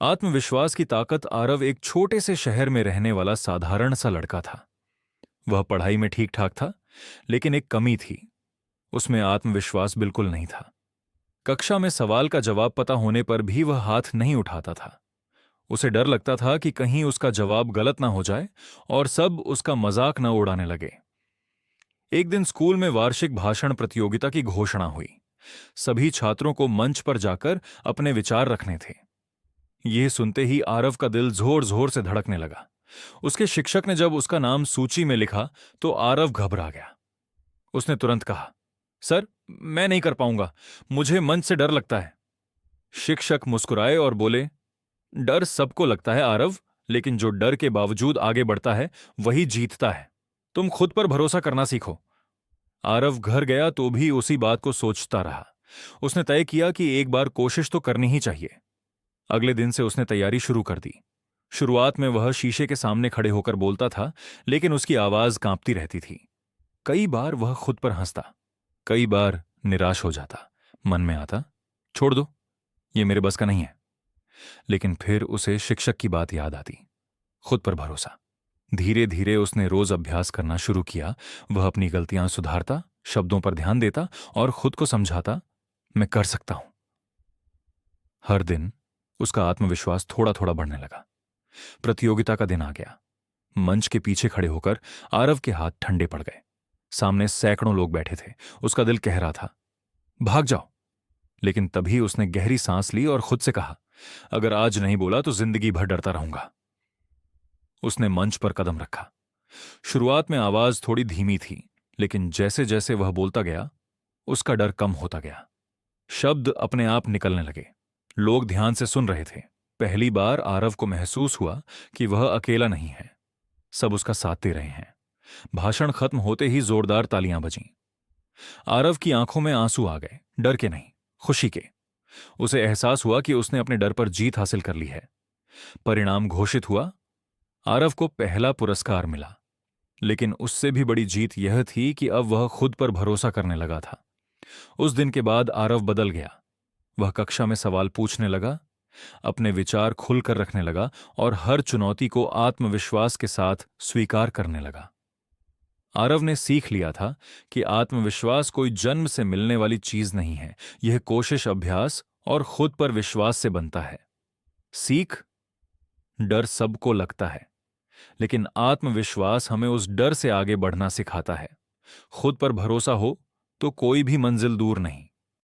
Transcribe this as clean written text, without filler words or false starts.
आत्मविश्वास की ताकत। आरव एक छोटे से शहर में रहने वाला साधारण सा लड़का था। वह पढ़ाई में ठीक ठाक था, लेकिन एक कमी थी। उसमें आत्मविश्वास बिल्कुल नहीं था। कक्षा में सवाल का जवाब पता होने पर भी वह हाथ नहीं उठाता था। उसे डर लगता था कि कहीं उसका जवाब गलत ना हो जाए और सब उसका मजाक न उड़ाने लगे। एक दिन स्कूल में वार्षिक भाषण प्रतियोगिता की घोषणा हुई। सभी छात्रों को मंच पर जाकर अपने विचार रखने थे। यह सुनते ही आरव का दिल जोर जोर से धड़कने लगा। उसके शिक्षक ने जब उसका नाम सूची में लिखा तो आरव घबरा गया। उसने तुरंत कहा, सर, मैं नहीं कर पाऊंगा, मुझे मंच से डर लगता है। शिक्षक मुस्कुराए और बोले, डर सबको लगता है आरव, लेकिन जो डर के बावजूद आगे बढ़ता है वही जीतता है। तुम खुद पर भरोसा करना सीखो। आरव घर गया तो भी उसी बात को सोचता रहा। उसने तय किया कि एक बार कोशिश तो करनी ही चाहिए। अगले दिन से उसने तैयारी शुरू कर दी। शुरुआत में वह शीशे के सामने खड़े होकर बोलता था, लेकिन उसकी आवाज कांपती रहती थी। कई बार वह खुद पर हंसता, कई बार निराश हो जाता। मन में आता, छोड़ दो, ये मेरे बस का नहीं है। लेकिन फिर उसे शिक्षक की बात याद आती, खुद पर भरोसा। धीरे धीरे उसने रोज अभ्यास करना शुरू किया। वह अपनी गलतियां सुधारता, शब्दों पर ध्यान देता और खुद को समझाता, मैं कर सकता हूं। हर दिन उसका आत्मविश्वास थोड़ा थोड़ा बढ़ने लगा। प्रतियोगिता का दिन आ गया। मंच के पीछे खड़े होकर आरव के हाथ ठंडे पड़ गए। सामने सैकड़ों लोग बैठे थे। उसका दिल कह रहा था, भाग जाओ। लेकिन तभी उसने गहरी सांस ली और खुद से कहा, अगर आज नहीं बोला तो जिंदगी भर डरता रहूंगा। उसने मंच पर कदम रखा। शुरुआत में आवाज थोड़ी धीमी थी, लेकिन जैसे जैसे वह बोलता गया उसका डर कम होता गया। शब्द अपने आप निकलने लगे। लोग ध्यान से सुन रहे थे। पहली बार आरव को महसूस हुआ कि वह अकेला नहीं है, सब उसका साथ दे रहे हैं। भाषण खत्म होते ही जोरदार तालियां बजीं। आरव की आंखों में आंसू आ गए, डर के नहीं, खुशी के। उसे एहसास हुआ कि उसने अपने डर पर जीत हासिल कर ली है। परिणाम घोषित हुआ। आरव को पहला पुरस्कार मिला, लेकिन उससे भी बड़ी जीत यह थी कि अब वह खुद पर भरोसा करने लगा था। उस दिन के बाद आरव बदल गया। वह कक्षा में सवाल पूछने लगा, अपने विचार खुलकर रखने लगा और हर चुनौती को आत्मविश्वास के साथ स्वीकार करने लगा। आरव ने सीख लिया था कि आत्मविश्वास कोई जन्म से मिलने वाली चीज नहीं है। यह कोशिश, अभ्यास और खुद पर विश्वास से बनता है। सीख, डर सबको लगता है, लेकिन आत्मविश्वास हमें उस डर से आगे बढ़ना सिखाता है। खुद पर भरोसा हो तो कोई भी मंजिल दूर नहीं।